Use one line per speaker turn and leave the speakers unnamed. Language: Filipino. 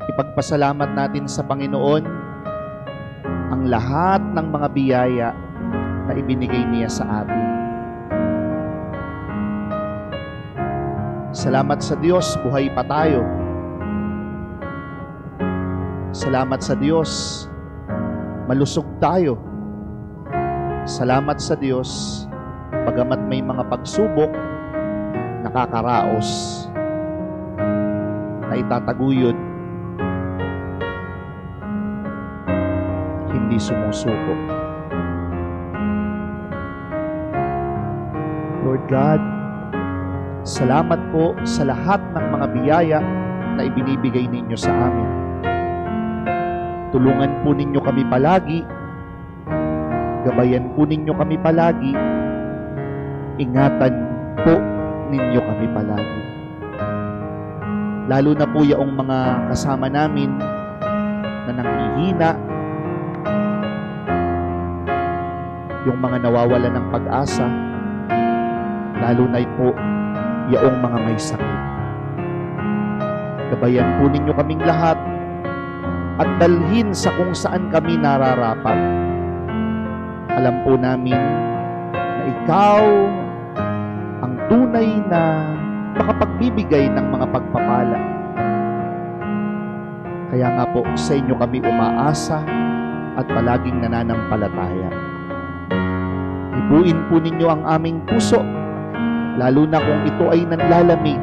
Ipagpasalamat natin sa Panginoon ang lahat ng mga biyaya na ibinigay niya sa atin. Salamat sa Diyos, buhay pa tayo. Salamat sa Diyos, malusog tayo. Salamat sa Diyos, bagamat may mga pagsubok, nakakaraos, na itataguyod, hindi sumusuko. Lord God, salamat po sa lahat ng mga biyaya na ibinibigay ninyo sa amin. Tulungan po ninyo kami palagi, gabayan po ninyo kami palagi, ingatan po ninyo kami palagi. Lalo na po yung mga kasama namin na nanghihina, yung mga nawawala ng pag-asa, lalo na po yung mga may sakit. Gabayan po ninyo kaming lahat at dalhin sa kung saan kami nararapat. Alam po namin na ikaw ang tunay na makapagbibigay ng mga pagpapala. Kaya nga po sa inyo kami umaasa at palaging nananampalataya. Ibuin po ninyo ang aming puso, lalo na kung ito ay nanlalamig